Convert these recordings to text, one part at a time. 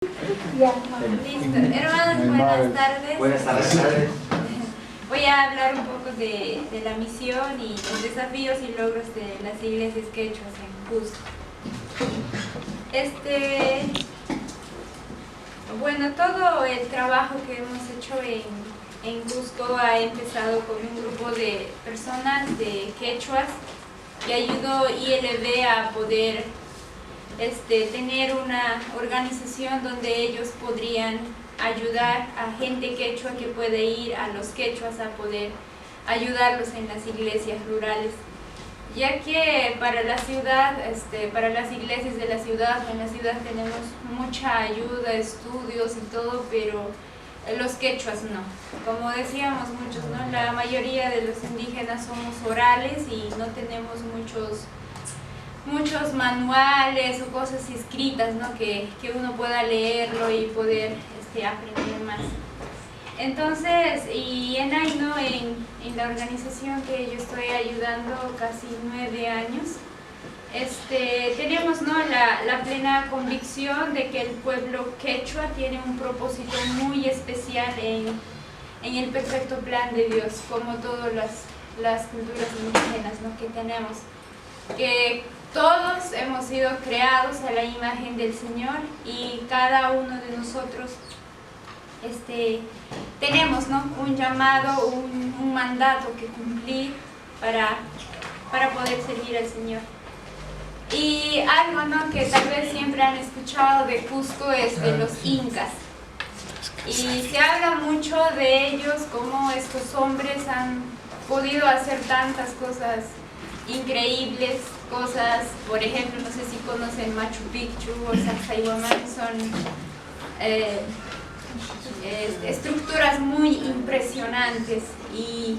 Ya. Listo. Hermanos, buenas tardes. Buenas tardes. Voy a hablar un poco de la misión y los desafíos y logros de las iglesias quechuas en Cusco. Bueno, todo el trabajo que hemos hecho en Cusco ha empezado con un grupo de personas de quechuas que ayudó ILB a poder tener una organización donde ellos podrían ayudar a gente quechua que puede ir a los quechuas a poder ayudarlos en las iglesias rurales, ya que para la ciudad, para las iglesias de la ciudad, en la ciudad tenemos mucha ayuda, estudios y todo, pero los quechuas no. Como decíamos muchos, ¿no? La mayoría de los indígenas somos orales y no tenemos muchos manuales o cosas escritas, ¿no? que uno pueda leerlo y poder aprender más. Entonces, y en ahí, ¿no? en la organización que yo estoy ayudando casi 9 años, tenemos, ¿no? la plena convicción de que el pueblo quechua tiene un propósito muy especial en el perfecto plan de Dios, como todas las culturas indígenas, ¿no? que tenemos, que todos hemos sido creados a la imagen del Señor y cada uno de nosotros tenemos, ¿no? un llamado, un mandato que cumplir para poder servir al Señor. Y algo, ¿no? que tal vez siempre han escuchado de Cusco es de los incas. Y se habla mucho de ellos, cómo estos hombres han podido hacer tantas cosas increíbles, cosas, por ejemplo, no sé si conocen Machu Picchu o Sacsayhuamán, son estructuras muy impresionantes, y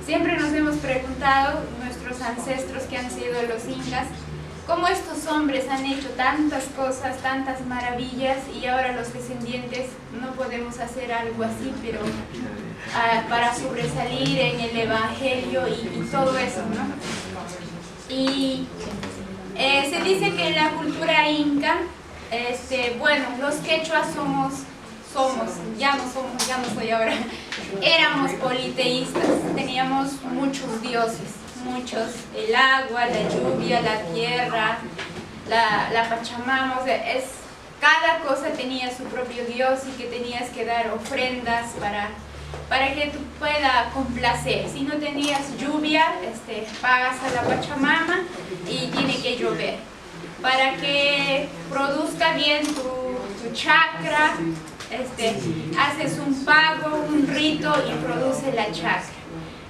siempre nos hemos preguntado, nuestros ancestros que han sido los incas, cómo estos hombres han hecho tantas cosas, tantas maravillas, y ahora los descendientes no podemos hacer algo así, pero para sobresalir en el evangelio y todo eso, ¿no? Y se dice que en la cultura inca, bueno, los quechuas ya no soy ahora, éramos politeístas, teníamos muchos dioses, el agua, la lluvia, la tierra, la Pachamama, o sea, cada cosa tenía su propio dios y que tenías que dar ofrendas para que tú puedas complacer. Si no tenías lluvia, pagas a la Pachamama y tiene que llover. Para que produzca bien tu chakra, haces un pago, un rito y produce la chakra.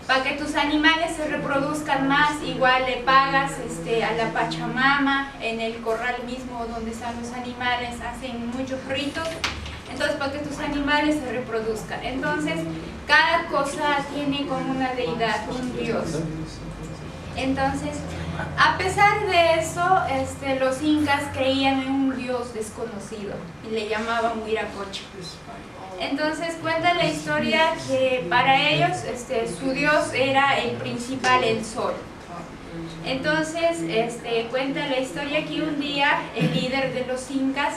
Para que tus animales se reproduzcan más, igual le pagas a la Pachamama, en el corral mismo donde están los animales, hacen muchos ritos. Entonces, para que tus animales se reproduzcan. Entonces, cada cosa tiene como una deidad, un dios. Entonces, a pesar de eso, los incas creían en un dios desconocido y le llamaban Huiracocha. Entonces, cuenta la historia que para ellos su dios era el principal, el sol. Entonces, cuenta la historia que un día el líder de los incas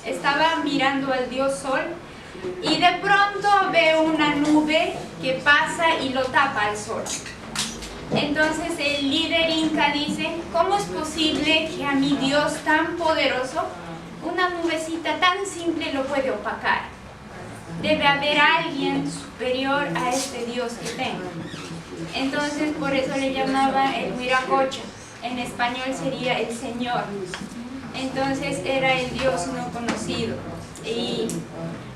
estaba mirando al dios sol y de pronto ve una nube que pasa y lo tapa al sol. Entonces el líder inca dice, ¿cómo es posible que a mi Dios tan poderoso una nubecita tan simple lo puede opacar? Debe haber alguien superior a este Dios que tengo. Entonces por eso le llamaba el Huiracocha, en español sería el Señor. Entonces era el Dios no conocido. Y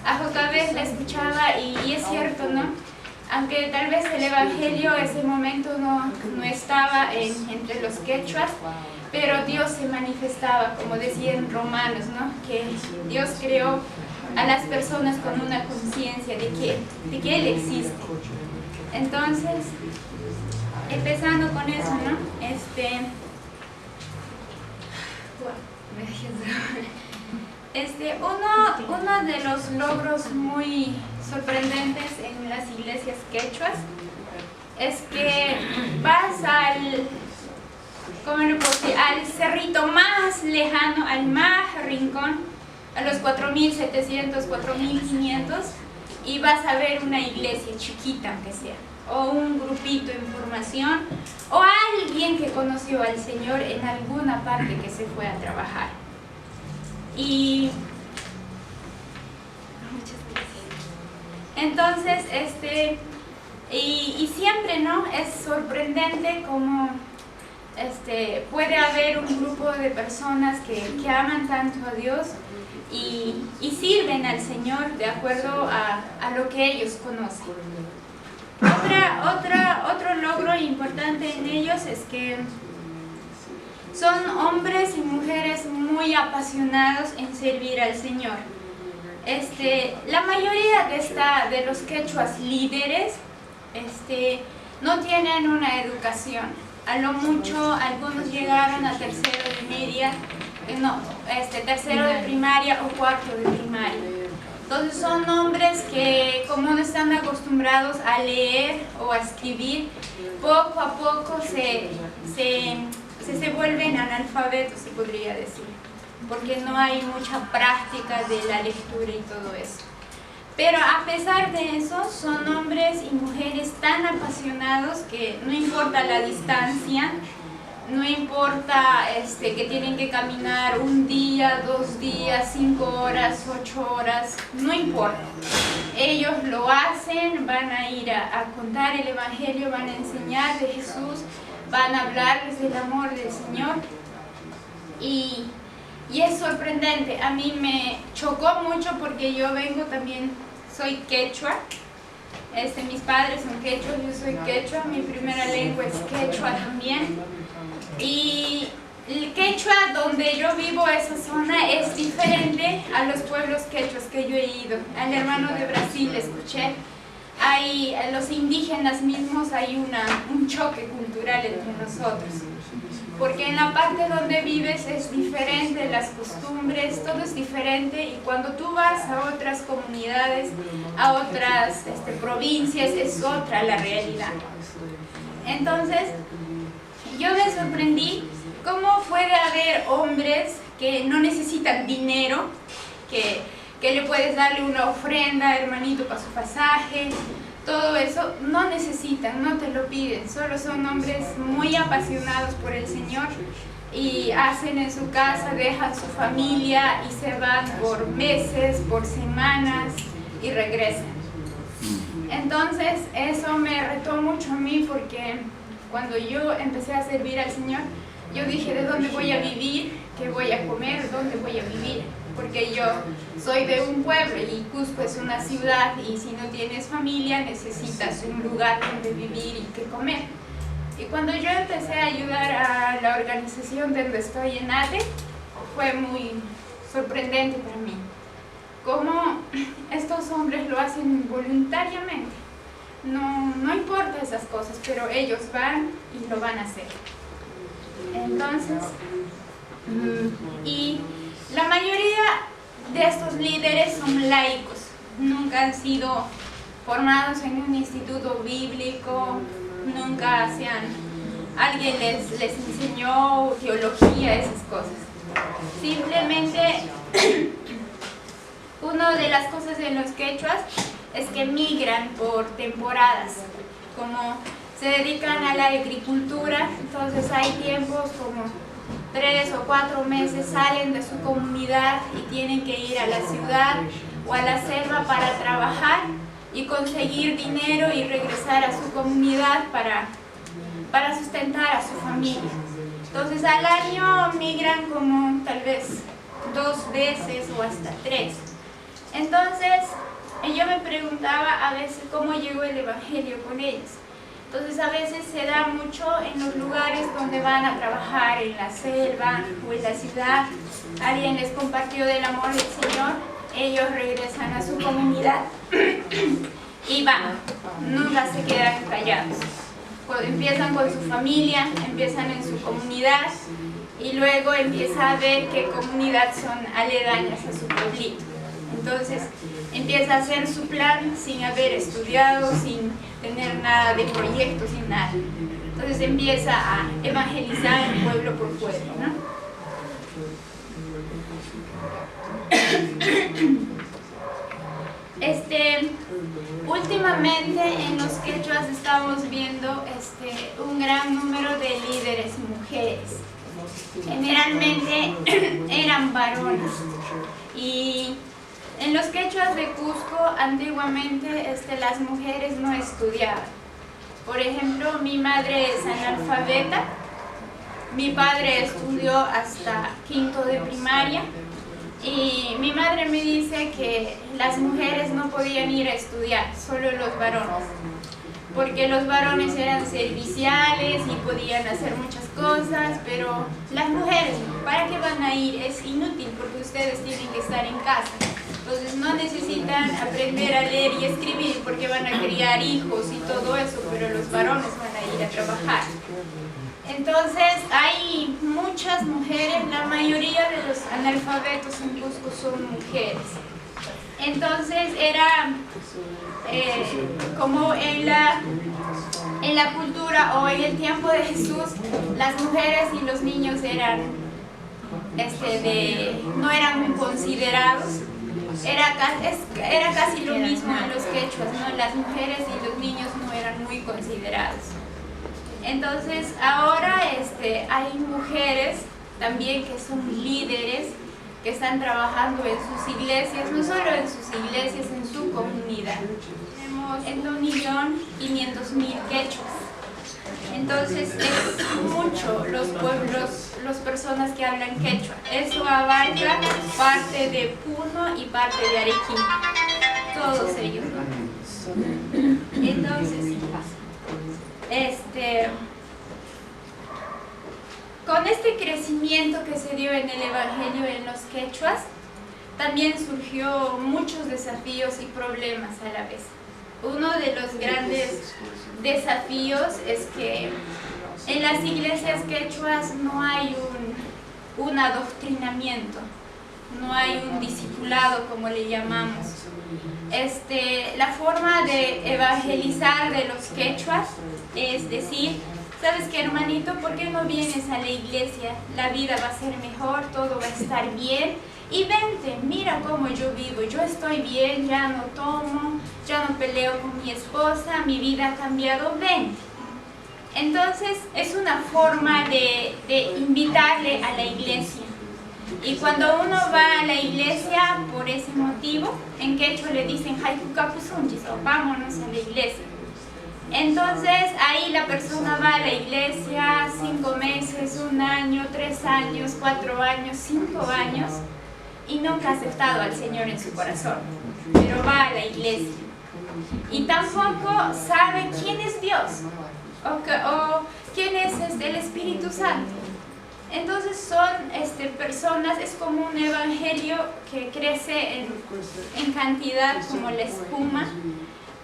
a Jocabez la escuchaba y es cierto, ¿no? Aunque tal vez el evangelio ese momento no estaba entre los quechuas, pero Dios se manifestaba, como decían Romanos, ¿no? Que Dios creó a las personas con una conciencia de que Él existe. Entonces, empezando con eso, ¿no? Uno de los logros muy sorprendentes en las iglesias quechuas es que vas al cerrito más lejano, al más rincón, a los 4.700, 4.500, y vas a ver una iglesia chiquita, aunque sea, o un grupito en formación, o alguien que conoció al Señor en alguna parte que se fue a trabajar. Y entonces, y siempre, ¿no? Es sorprendente cómo puede haber un grupo de personas que aman tanto a Dios y sirven al Señor de acuerdo a lo que ellos conocen. Otro logro importante en ellos es que son hombres y mujeres muy apasionados en servir al Señor. La mayoría de los quechuas líderes no tienen una educación. A lo mucho algunos llegaron a tercero de primaria o cuarto de primaria. Entonces son hombres que, como no están acostumbrados a leer o a escribir, poco a poco se vuelven analfabetos, se podría decir, porque no hay mucha práctica de la lectura y todo eso. Pero a pesar de eso, son hombres y mujeres tan apasionados que no importa la distancia, no importa que tienen que caminar un día, 2 días, 5 horas, 8 horas, no importa. Ellos lo hacen, van a ir a contar el Evangelio, van a enseñar de Jesús, van a hablarles del amor del Señor. Y es sorprendente, a mí me chocó mucho porque yo vengo también, soy quechua, mis padres son quechuas, yo soy quechua, mi primera lengua es quechua también. Y el quechua donde yo vivo, esa zona, es diferente a los pueblos quechuas que yo he ido. Al hermano de Brasil le escuché, a los indígenas mismos hay un choque cultural entre nosotros. Porque en la parte donde vives es diferente, las costumbres, todo es diferente, y cuando tú vas a otras comunidades, a otras provincias, es otra la realidad. Entonces, yo me sorprendí cómo puede haber hombres que no necesitan dinero, que le puedes darle una ofrenda, hermanito, para su pasaje, todo eso, no necesitan, no te lo piden, solo son hombres muy apasionados por el Señor y hacen en su casa, dejan su familia y se van por meses, por semanas y regresan. Entonces eso me retó mucho a mí, porque cuando yo empecé a servir al Señor, yo dije, ¿de dónde voy a vivir? ¿Qué voy a comer? ¿Dónde voy a vivir? Porque yo soy de un pueblo y Cusco es una ciudad, y si no tienes familia necesitas un lugar donde vivir y qué comer. Y cuando yo empecé a ayudar a la organización donde estoy en ATE, fue muy sorprendente para mí cómo estos hombres lo hacen voluntariamente. No importa esas cosas, pero ellos van y lo van a hacer. Entonces, y la mayoría de estos líderes son laicos, nunca han sido formados en un instituto bíblico, nunca alguien les enseñó teología, esas cosas. Simplemente, una de las cosas en los quechuas es que migran por temporadas, como se dedican a la agricultura, entonces hay tiempos como 3 o 4 meses salen de su comunidad y tienen que ir a la ciudad o a la selva para trabajar y conseguir dinero y regresar a su comunidad para sustentar a su familia. Entonces al año migran como tal vez 2 veces o hasta 3. Entonces yo me preguntaba a veces cómo llegó el Evangelio con ellos. Entonces a veces se da mucho en los lugares donde van a trabajar, en la selva o en la ciudad. Alguien les compartió del amor del Señor, ellos regresan a su comunidad y van, nunca se quedan callados. Cuando empiezan con su familia, empiezan en su comunidad y luego empieza a ver qué comunidad son aledañas a su pueblito. Entonces empieza a hacer su plan sin haber estudiado, sin tener nada de proyectos, sin nada. Entonces empieza a evangelizar pueblo por pueblo, ¿no? Últimamente en los quechuas estamos viendo un gran número de líderes mujeres. Generalmente eran varones. Y en los quechuas de Cusco antiguamente las mujeres no estudiaban. Por ejemplo, mi madre es analfabeta, mi padre estudió hasta quinto de primaria. Y mi madre me dice que las mujeres no podían ir a estudiar, solo los varones, porque los varones eran serviciales y podían hacer muchas cosas, pero las mujeres, ¿para qué van a ir? Es inútil porque ustedes tienen que estar en casa. Entonces no necesitan aprender a leer y escribir porque van a criar hijos y todo eso, pero los varones van a ir a trabajar. Entonces hay muchas mujeres, la mayoría de los analfabetos en Cusco son mujeres. Entonces era como en la cultura o en el tiempo de Jesús, las mujeres y los niños eran, no eran considerados. Era casi lo mismo en los quechuas, ¿no? Las mujeres y los niños no eran muy considerados. Entonces ahora hay mujeres también que son líderes, que están trabajando en sus iglesias, no solo en sus iglesias, en su comunidad. Tenemos 1.500.000 quechuas. Entonces es mucho los pueblos, las personas que hablan quechua. Eso abarca parte de Puno y parte de Arequipa, todos ellos, ¿no? Entonces, con este crecimiento que se dio en el Evangelio en los quechuas, también surgió muchos desafíos y problemas a la vez. Uno de los grandes desafíos es que en las iglesias quechuas no hay un adoctrinamiento, no hay un discipulado como le llamamos. La forma de evangelizar de los quechuas es decir, ¿sabes qué, hermanito? ¿Por qué no vienes a la iglesia? La vida va a ser mejor, todo va a estar bien. Y vente, mira cómo yo vivo, yo estoy bien, ya no tomo, ya no peleo con mi esposa, mi vida ha cambiado, vente. Entonces es una forma de invitarle a la iglesia. Y cuando uno va a la iglesia por ese motivo, en quechua le dicen o vámonos a la iglesia. Entonces ahí la persona va a la iglesia 5 meses, 1 año, 3 años, 4 años, 5 años y nunca ha aceptado al Señor en su corazón, pero va a la iglesia y tampoco sabe quién es Dios o quién es el Espíritu Santo. Entonces son personas, es como un evangelio que crece en cantidad como la espuma,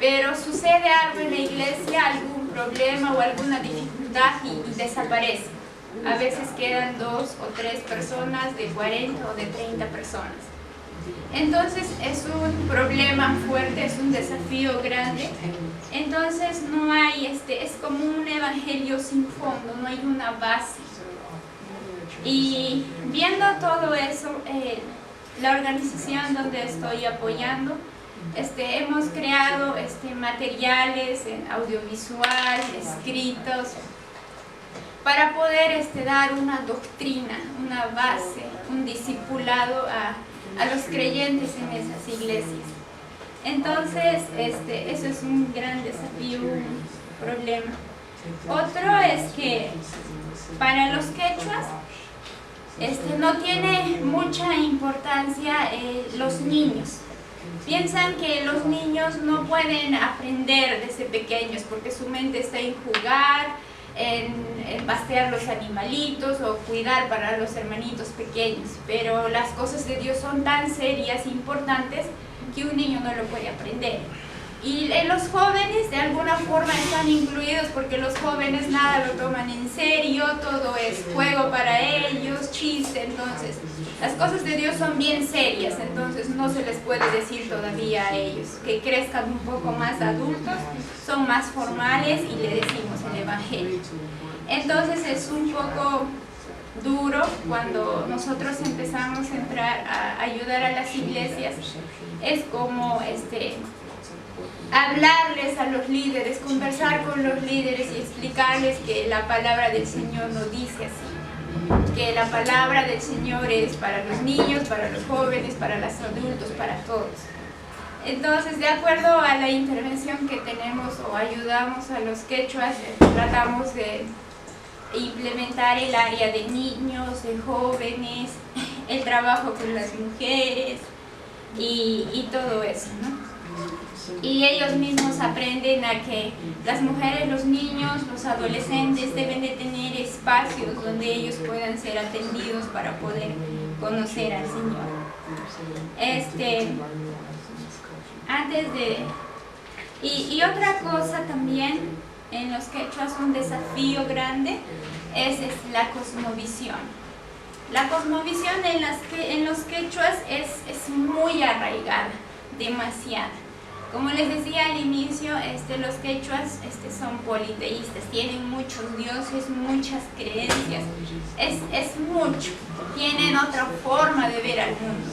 pero sucede algo en la iglesia, algún problema o alguna dificultad y desaparece. A veces quedan 2 o 3 personas de 40 o de 30 personas. Entonces es un problema fuerte, es un desafío grande. Entonces no hay, es como un evangelio sin fondo, no hay una base. Y viendo todo eso, la organización donde estoy apoyando, hemos creado materiales en audiovisual, escritos, para poder dar una doctrina, una base, un discipulado a los creyentes en esas iglesias. Entonces, eso es un gran desafío, un problema. Otro es que para los quechuas no tiene mucha importancia los niños. Piensan que los niños no pueden aprender desde pequeños porque su mente está en jugar, en pastear los animalitos o cuidar para los hermanitos pequeños, pero las cosas de Dios son tan serias e importantes que un niño no lo puede aprender. Y los jóvenes de alguna forma están incluidos porque los jóvenes nada lo toman en serio, todo es juego para ellos, chiste. Entonces las cosas de Dios son bien serias, entonces no se les puede decir todavía a ellos. Que crezcan un poco más adultos, son más formales y le decimos el evangelio. Entonces es un poco duro cuando nosotros empezamos a entrar a ayudar a las iglesias, es como hablarles a los líderes, conversar con los líderes y explicarles que la palabra del Señor no dice así, que la palabra del Señor es para los niños, para los jóvenes, para los adultos, para todos. Entonces, de acuerdo a la intervención que tenemos o ayudamos a los quechuas, tratamos de implementar el área de niños, de jóvenes, el trabajo con las mujeres y todo eso, ¿no? Y ellos mismos aprenden a que las mujeres, los niños, los adolescentes deben de tener espacios donde ellos puedan ser atendidos para poder conocer al Señor. Y otra cosa también en los quechuas, un desafío grande es la cosmovisión. La cosmovisión en los quechuas es muy arraigada, demasiado. Como les decía al inicio, los quechuas son politeístas, tienen muchos dioses, muchas creencias, es mucho, tienen otra forma de ver al mundo.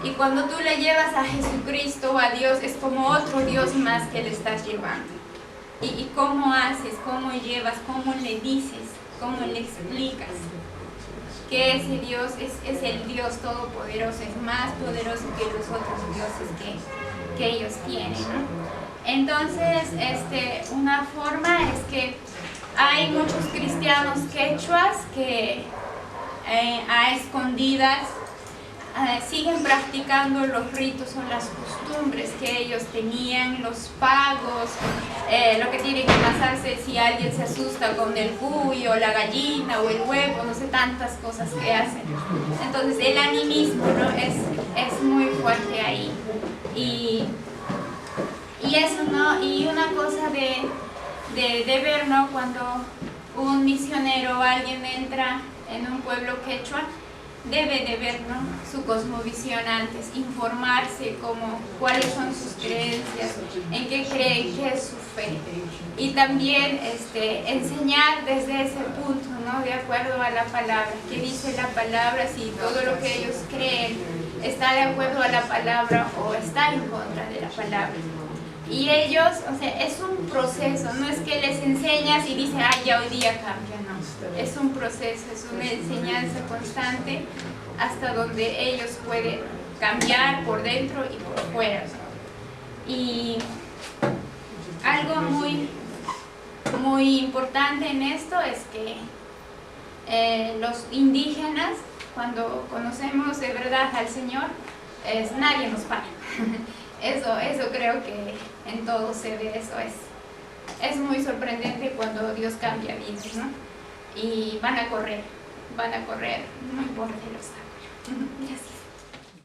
Y cuando tú le llevas a Jesucristo o a Dios, es como otro Dios más que le estás llevando. Y cómo haces, cómo llevas, cómo le dices, cómo le explicas que ese Dios es el Dios todopoderoso, es más poderoso que los otros dioses que ellos tienen, ¿no? Entonces, una forma es que hay muchos cristianos quechuas que a escondidas siguen practicando los ritos o las costumbres que ellos tenían, los pagos, lo que tiene que pasarse si alguien se asusta con el cuy o la gallina o el huevo, no sé, tantas cosas que hacen. Entonces el animismo, ¿no? es muy fuerte ahí. Y eso, ¿no? Y una cosa de ver, ¿no? Cuando un misionero o alguien entra en un pueblo quechua, debe de ver, ¿no? Su cosmovisión antes, informarse cuáles son sus creencias, en qué creen, qué es su fe. Y también enseñar desde ese punto, ¿no? De acuerdo a la palabra, qué dice la palabra, si todo lo que ellos creen está de acuerdo a la palabra o está en contra de la palabra. Y ellos, es un proceso, no es que les enseñas y dicen, ya hoy día cambia, no. Es un proceso, es una enseñanza constante hasta donde ellos pueden cambiar por dentro y por fuera. Y algo muy, muy importante en esto es que los indígenas, cuando conocemos de verdad al Señor, nadie nos para. Eso creo que en todo se ve, eso es muy sorprendente cuando Dios cambia vidas, ¿no? Y van a correr, no importa el obstáculo. Gracias.